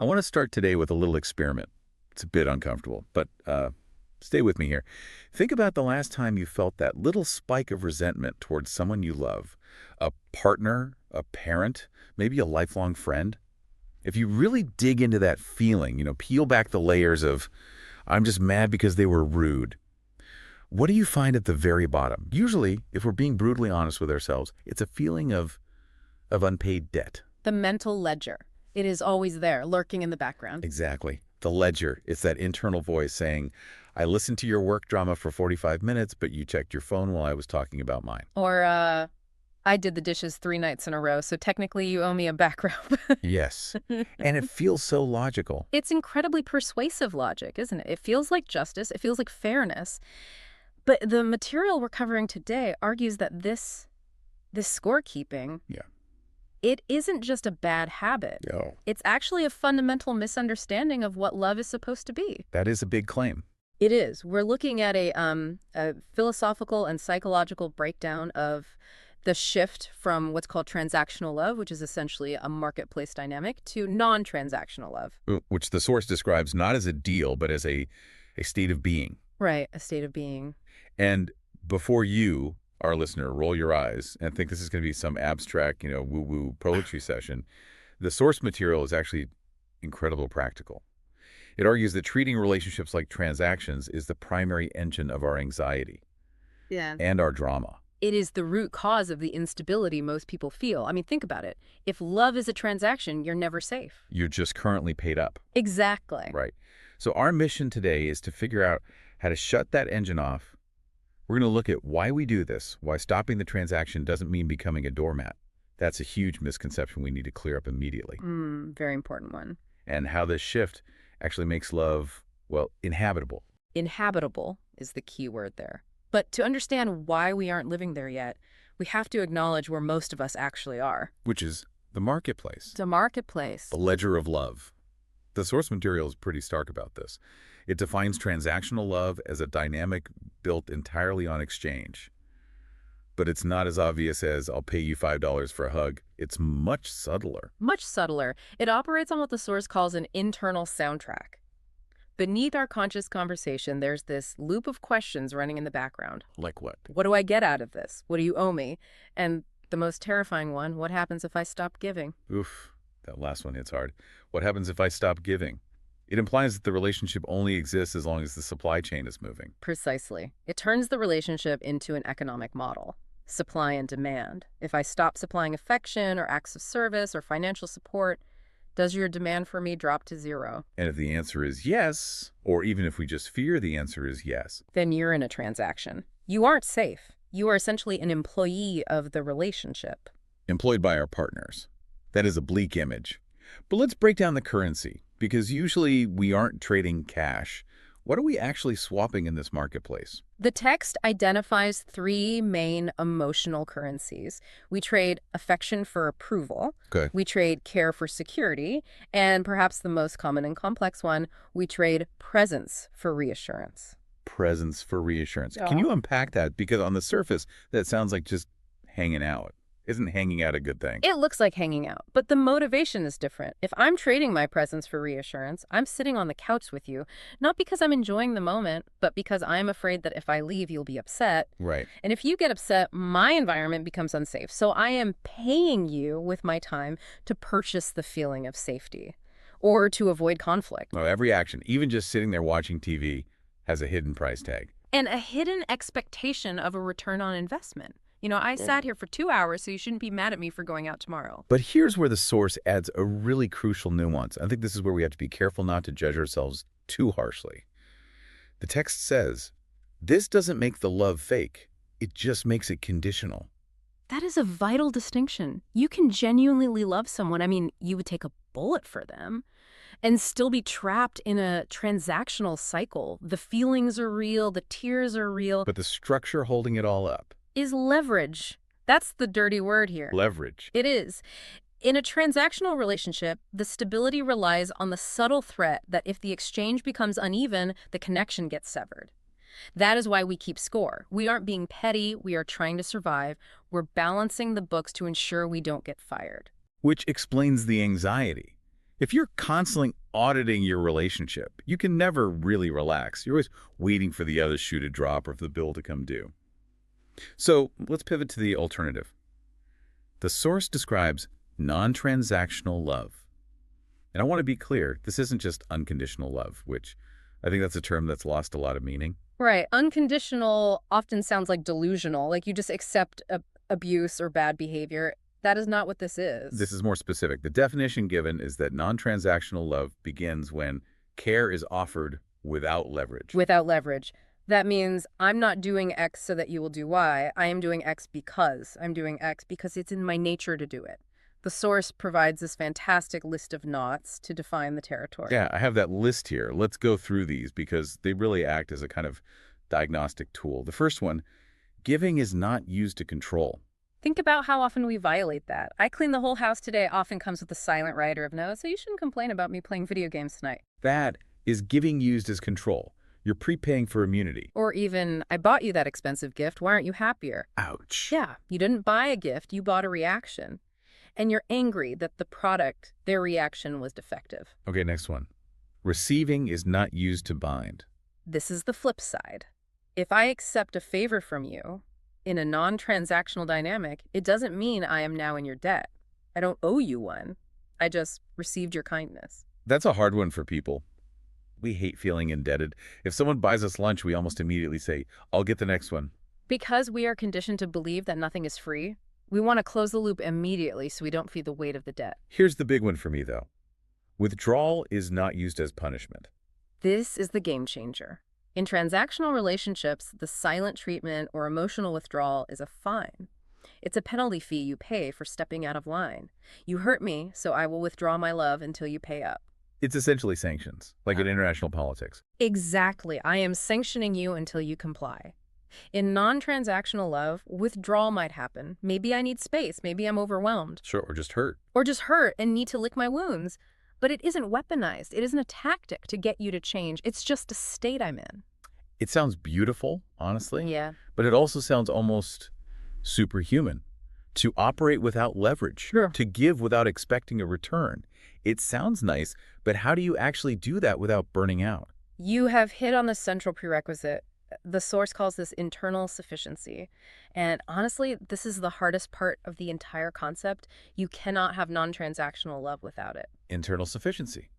I want to start today with a little experiment. It's a bit uncomfortable, but stay with me here. Think about the last time you felt that little spike of resentment towards someone you love, a partner, a parent, maybe a lifelong friend. If you really dig into that feeling, peel back the layers of, I'm just mad because they were rude. What do you find at the very bottom? Usually, if we're being brutally honest with ourselves, it's a feeling of unpaid debt. The mental ledger. It is always there, lurking in the background. Exactly. The ledger. It's that internal voice saying, I listened to your work drama for 45 minutes, but you checked your phone while I was talking about mine. Or, I did the dishes 3 nights in a row, so technically you owe me a back rub. Yes. And it feels so logical. It's incredibly persuasive logic, isn't it? It feels like justice. It feels like fairness. But the material we're covering today argues that this scorekeeping, Yeah. it isn't just a bad habit. No. It's actually a fundamental misunderstanding of what love is supposed to be. That is a big claim. It is. We're looking at a philosophical and psychological breakdown of the shift from what's called transactional love, which is essentially a marketplace dynamic, to non-transactional love. Which the source describes not as a deal, but as a state of being. Right, a state of being. And before you, our listener, roll your eyes and think this is going to be some abstract, woo-woo poetry session, the source material is actually incredibly practical. It argues that treating relationships like transactions is the primary engine of our anxiety and our drama. It is the root cause of the instability most people feel. I mean, think about it. If love is a transaction, you're never safe. You're just currently paid up. Exactly. Right. So our mission today is to figure out how to shut that engine off. We're going to look at why we do this, why stopping the transaction doesn't mean becoming a doormat. That's a huge misconception we need to clear up immediately. Very important one. And how this shift actually makes love, well, inhabitable. Inhabitable is the key word there. But to understand why we aren't living there yet, we have to acknowledge where most of us actually are. Which is the marketplace. The marketplace. The ledger of love. The source material is pretty stark about this. It defines transactional love as a dynamic built entirely on exchange. But it's not as obvious as, I'll pay you $5 for a hug. It's much subtler. Much subtler. It operates on what the source calls an internal soundtrack. Beneath our conscious conversation, there's this loop of questions running in the background. Like what? What do I get out of this? What do you owe me? And the most terrifying one, what happens if I stop giving? Oof, that last one hits hard. What happens if I stop giving? It implies that the relationship only exists as long as the supply chain is moving. Precisely. It turns the relationship into an economic model. Supply and demand. If I stop supplying affection or acts of service or financial support, does your demand for me drop to zero? And if the answer is yes, or even if we just fear the answer is yes, then you're in a transaction. You aren't safe. You are essentially an employee of the relationship. Employed by our partners. That is a bleak image. But let's break down the currency, because usually we aren't trading cash. What are we actually swapping in this marketplace? The text identifies 3 main emotional currencies. We trade affection for approval. Okay. We trade care for security. And perhaps the most common and complex one, we trade presence for reassurance. Presence for reassurance. Yeah. Can you unpack that? Because on the surface, that sounds like just hanging out. Isn't hanging out a good thing? It looks like hanging out, but the motivation is different. If I'm trading my presence for reassurance, I'm sitting on the couch with you, not because I'm enjoying the moment, but because I'm afraid that if I leave, you'll be upset. Right. And if you get upset, my environment becomes unsafe. So I am paying you with my time to purchase the feeling of safety or to avoid conflict. Well, every action, even just sitting there watching TV, has a hidden price tag. And a hidden expectation of a return on investment. I sat here for 2 hours, so you shouldn't be mad at me for going out tomorrow. But here's where the source adds a really crucial nuance. I think this is where we have to be careful not to judge ourselves too harshly. The text says, this doesn't make the love fake. It just makes it conditional. That is a vital distinction. You can genuinely love someone. I mean, you would take a bullet for them and still be trapped in a transactional cycle. The feelings are real, the tears are real. But the structure holding it all up is leverage. That's the dirty word here. Leverage. It is. In a transactional relationship, the stability relies on the subtle threat that if the exchange becomes uneven, the connection gets severed. That is why we keep score. We aren't being petty. We are trying to survive. We're balancing the books to ensure we don't get fired. Which explains the anxiety. If you're constantly auditing your relationship, you can never really relax. You're always waiting for the other shoe to drop or for the bill to come due. So let's pivot to the alternative. The source describes non-transactional love. And I want to be clear, this isn't just unconditional love, which I think that's a term that's lost a lot of meaning. Right. Unconditional often sounds like delusional, like you just accept abuse or bad behavior. That is not what this is. This is more specific. The definition given is that non-transactional love begins when care is offered without leverage. Without leverage. That means I'm not doing X so that you will do Y. I am doing X because I'm doing X because it's in my nature to do it. The source provides this fantastic list of knots to define the territory. Yeah, I have that list here. Let's go through these because they really act as a kind of diagnostic tool. The first one, giving is not used to control. Think about how often we violate that. I cleaned the whole house today often comes with a silent rider of no, so you shouldn't complain about me playing video games tonight. That is giving used as control. You're prepaying for immunity. Or even, I bought you that expensive gift, why aren't you happier? Ouch. Yeah, you didn't buy a gift, you bought a reaction. And you're angry that the product, their reaction was defective. Okay, next one. Receiving is not used to bind. This is the flip side. If I accept a favor from you in a non-transactional dynamic, it doesn't mean I am now in your debt. I don't owe you one. I just received your kindness. That's a hard one for people. We hate feeling indebted. If someone buys us lunch, we almost immediately say, I'll get the next one. Because we are conditioned to believe that nothing is free, we want to close the loop immediately so we don't feel the weight of the debt. Here's the big one for me, though. Withdrawal is not used as punishment. This is the game changer. In transactional relationships, the silent treatment or emotional withdrawal is a fine. It's a penalty fee you pay for stepping out of line. You hurt me, so I will withdraw my love until you pay up. It's essentially sanctions, like in international politics. Exactly. I am sanctioning you until you comply. In non-transactional love, withdrawal might happen. Maybe I need space. Maybe I'm overwhelmed. Sure, or just hurt. Or just hurt and need to lick my wounds. But it isn't weaponized. It isn't a tactic to get you to change. It's just a state I'm in. It sounds beautiful, honestly. Yeah. But it also sounds almost superhuman. To operate without leverage. Sure. To give without expecting a return. It sounds nice, but how do you actually do that without burning out? You have hit on the central prerequisite. The source calls this internal sufficiency. And honestly, this is the hardest part of the entire concept. You cannot have non-transactional love without it. Internal sufficiency.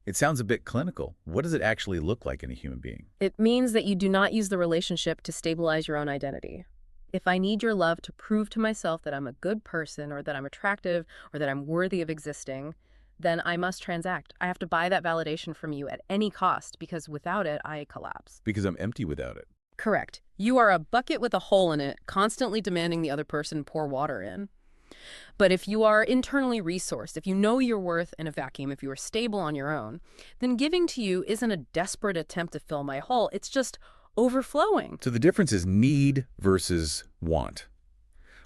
It sounds a bit clinical. What does it actually look like in a human being? It means that you do not use the relationship to stabilize your own identity. If I need your love to prove to myself that I'm a good person or that I'm attractive or that I'm worthy of existing, then I must transact. I have to buy that validation from you at any cost because without it, I collapse. Because I'm empty without it. Correct. You are a bucket with a hole in it, constantly demanding the other person pour water in. But if you are internally resourced, if you know your worth in a vacuum, if you are stable on your own, then giving to you isn't a desperate attempt to fill my hole. It's just overflowing. So the difference is need versus want.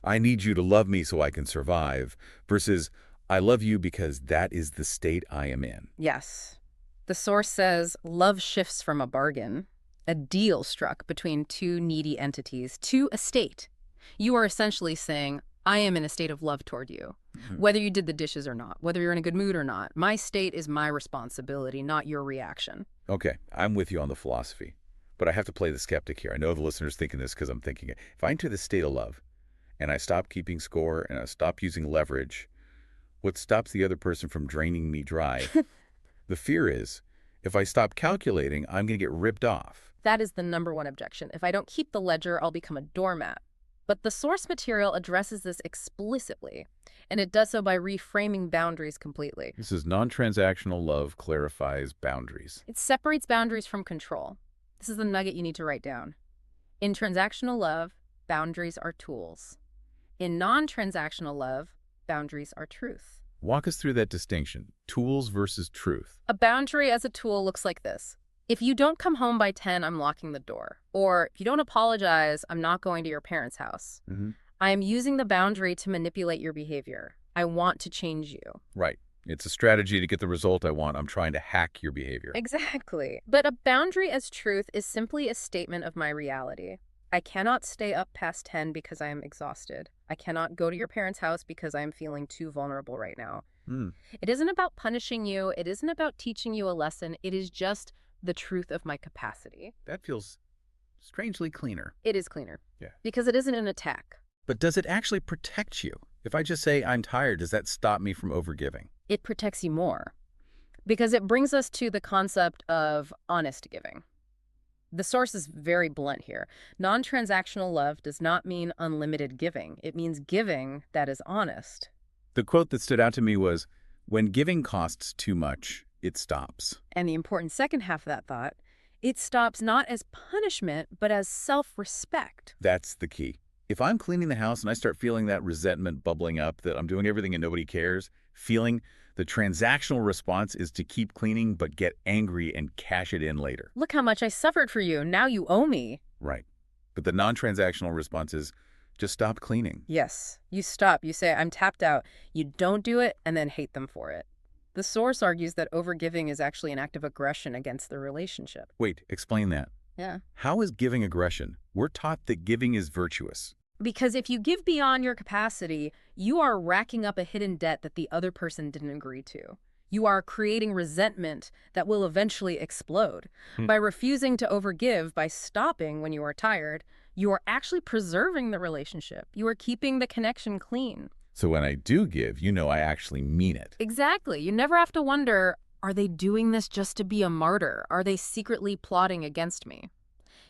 I need you to love me so I can survive versus I love you because that is the state I am in. Yes. The source says love shifts from a bargain, a deal struck between two needy entities, to a state. You are essentially saying, I am in a state of love toward you, whether you did the dishes or not, whether you're in a good mood or not. My state is my responsibility, not your reaction. Okay, I'm with you on the philosophy, but I have to play the skeptic here. I know the listener's thinking this because I'm thinking it. If I enter the state of love and I stop keeping score and I stop using leverage, what stops the other person from draining me dry? The fear is, if I stop calculating, I'm going to get ripped off. That is the #1 objection. If I don't keep the ledger, I'll become a doormat. But the source material addresses this explicitly, and it does so by reframing boundaries completely. This is non-transactional love clarifies boundaries. It separates boundaries from control. This is the nugget you need to write down. In transactional love, boundaries are tools. In non-transactional love, boundaries are truth. Walk us through that distinction, tools versus truth. A boundary as a tool looks like this. If you don't come home by 10, I'm locking the door. Or if you don't apologize, I'm not going to your parents' house. I am using the boundary to manipulate your behavior. I want to change you. Right. It's a strategy to get the result I want. I'm trying to hack your behavior. Exactly. But a boundary as truth is simply a statement of my reality. I cannot stay up past 10 because I am exhausted. I cannot go to your parents' house because I am feeling too vulnerable right now. Hmm, It isn't about punishing you. It isn't about teaching you a lesson. It is just the truth of my capacity. that feels strangely cleaner. It is cleaner Yeah. because it isn't an attack. But does it actually protect you? If I just say I'm tired, does that stop me from overgiving? It protects you more because it brings us to the concept of honest giving. The source is very blunt here. Non-transactional love does not mean unlimited giving. It means giving that is honest. The quote that stood out to me was, when giving costs too much, it stops. And the important second half of that thought, it stops not as punishment, but as self-respect. That's the key. If I'm cleaning the house and I start feeling that resentment bubbling up, that I'm doing everything and nobody cares, feeling the transactional response is to keep cleaning but get angry and cash it in later. Look how much I suffered for you. Now you owe me. Right. But the non-transactional response is just stop cleaning. Yes, you stop. You say, I'm tapped out. You don't do it and then hate them for it. The source argues that overgiving is actually an act of aggression against the relationship. Wait, explain that. Yeah. How is giving aggression? We're taught that giving is virtuous. Because if you give beyond your capacity, you are racking up a hidden debt that the other person didn't agree to. You are creating resentment that will eventually explode. By refusing to overgive, by stopping when you are tired, you are actually preserving the relationship. You are keeping the connection clean. So when I do give, you know I actually mean it. Exactly. You never have to wonder, are they doing this just to be a martyr? Are they secretly plotting against me?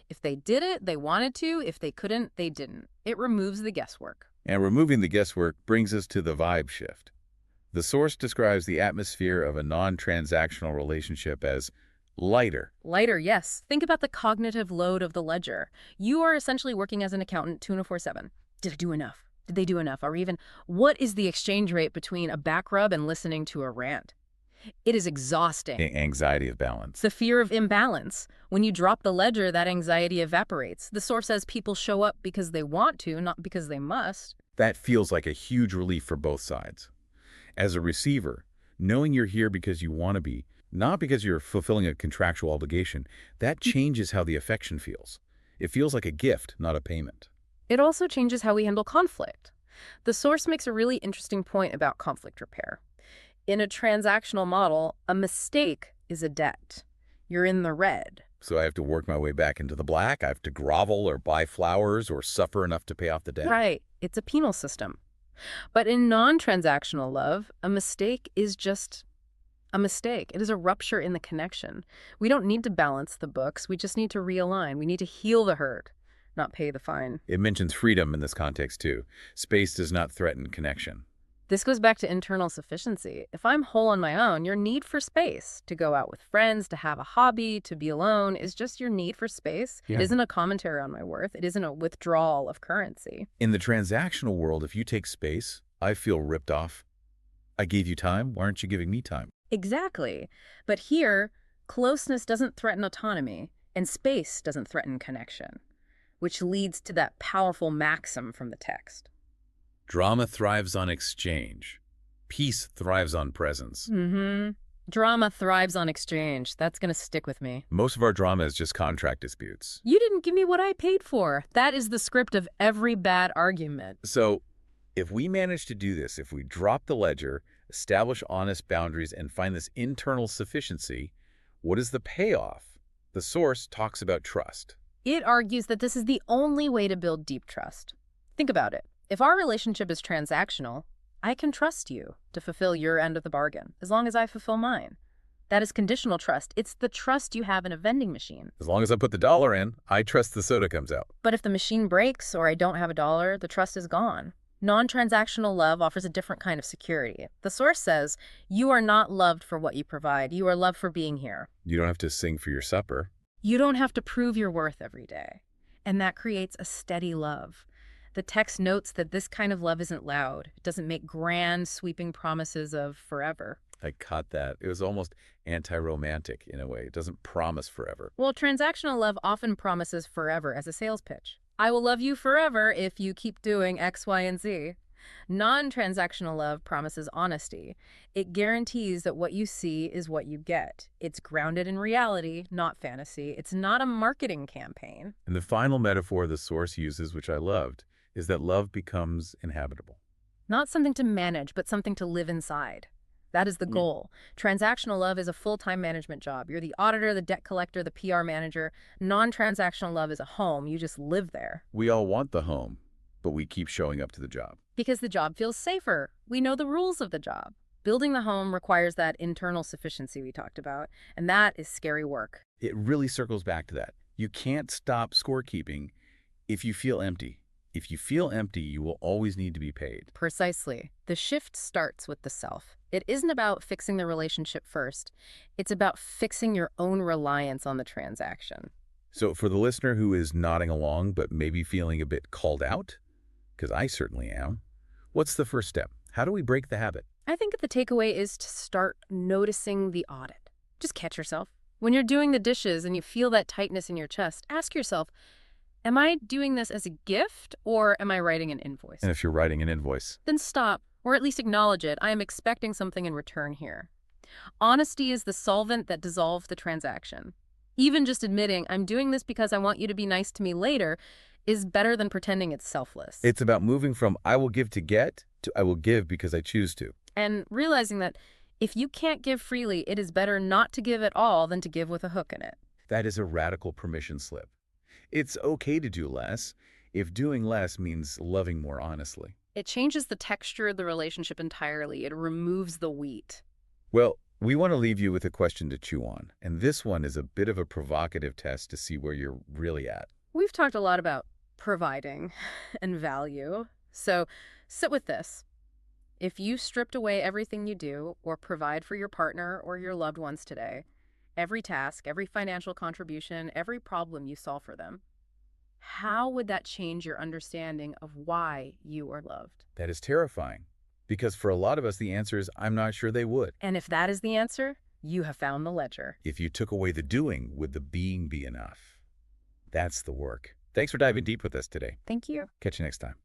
If they did it, they wanted to. If they couldn't, they didn't. It removes the guesswork. And removing the guesswork brings us to the vibe shift. The source describes the atmosphere of a non-transactional relationship as lighter. Lighter, yes. Think about the cognitive load of the ledger. You are essentially working as an accountant 24/7. Did I do enough? Did they do enough? Or even, what is the exchange rate between a back rub and listening to a rant? It is exhausting. Anxiety of balance. It's the fear of imbalance. When you drop the ledger, that anxiety evaporates. The source says people show up because they want to, not because they must. That feels like a huge relief for both sides. As a receiver, knowing you're here because you want to be, not because you're fulfilling a contractual obligation, that changes how the affection feels. It feels like a gift, not a payment. It also changes how we handle conflict. The source makes a really interesting point about conflict repair. In a transactional model, a mistake is a debt. You're in the red. So I have to work my way back into the black? I have to grovel or buy flowers or suffer enough to pay off the debt? Right. It's a penal system. But in non-transactional love, a mistake is just a mistake. It is a rupture in the connection. We don't need to balance the books. We just need to realign. We need to heal the hurt, not pay the fine. It mentions freedom in this context, too. Space does not threaten connection. This goes back to internal sufficiency. If I'm whole on my own, your need for space, to go out with friends, to have a hobby, to be alone, is just your need for space. Yeah. It isn't a commentary on my worth. It isn't a withdrawal of currency. In the transactional world, if you take space, I feel ripped off. I gave you time. Why aren't you giving me time? Exactly. But here, closeness doesn't threaten autonomy, and space doesn't threaten connection, which leads to that powerful maxim from the text. Drama thrives on exchange. Peace thrives on presence. Drama thrives on exchange. That's going to stick with me. Most of our drama is just contract disputes. You didn't give me what I paid for. That is the script of every bad argument. So, if we manage to do this, if we drop the ledger, establish honest boundaries, and find this internal sufficiency, what is the payoff? The source talks about trust. It argues that this is the only way to build deep trust. Think about it. If our relationship is transactional, I can trust you to fulfill your end of the bargain, as long as I fulfill mine. That is conditional trust. It's the trust you have in a vending machine. As long as I put the dollar in, I trust the soda comes out. But if the machine breaks or I don't have a dollar, the trust is gone. Non-transactional love offers a different kind of security. The source says, you are not loved for what you provide. You are loved for being here. You don't have to sing for your supper. You don't have to prove your worth every day. And that creates a steady love. The text notes that this kind of love isn't loud. It doesn't make grand, sweeping promises of forever. I caught that. It was almost anti-romantic in a way. It doesn't promise forever. Well, transactional love often promises forever as a sales pitch. I will love you forever if you keep doing X, Y, and Z. Non-transactional love promises honesty. It guarantees that what you see is what you get. It's grounded in reality, not fantasy. It's not a marketing campaign. And the final metaphor the source uses, which I loved, is that love becomes inhabitable. Not something to manage, but something to live inside. That is the goal. Transactional love is a full-time management job. You're the auditor, the debt collector, the PR manager. Non-transactional love is a home. You just live there. We all want the home, but we keep showing up to the job. Because the job feels safer. We know the rules of the job. Building the home requires that internal sufficiency we talked about, and that is scary work. It really circles back to that. You can't stop scorekeeping if you feel empty. If you feel empty, you will always need to be paid. Precisely. The shift starts with the self. It isn't about fixing the relationship first. It's about fixing your own reliance on the transaction. So for the listener who is nodding along but maybe feeling a bit called out, because I certainly am, what's the first step? How do we break the habit? I think the takeaway is to start noticing the audit. Just catch yourself. When you're doing the dishes and you feel that tightness in your chest, ask yourself, am I doing this as a gift or am I writing an invoice? And if you're writing an invoice, Then stop, or at least acknowledge it. I am expecting something in return here. Honesty is the solvent that dissolves the transaction. Even just admitting, I'm doing this because I want you to be nice to me later, is better than pretending it's selfless. it's about moving from I will give to get to I will give because I choose to. And realizing that if you can't give freely, it is better not to give at all than to give with a hook in it. That is a radical permission slip. It's okay to do less if doing less means loving more honestly. It changes the texture of the relationship entirely. It removes the wheat. Well, we want to leave you with a question to chew on, and this one is a bit of a provocative test to see where you're really at. We've talked a lot about providing and value. So sit with this. If you stripped away everything you do or provide for your partner or your loved ones today, every task, every financial contribution, every problem you solve for them, how would that change your understanding of why you are loved? That is terrifying, because for a lot of us, the answer is I'm not sure they would. And if that is the answer, you have found the ledger. If you took away the doing, would the being be enough? That's the work. Thanks for diving deep with us today. Thank you. Catch you next time.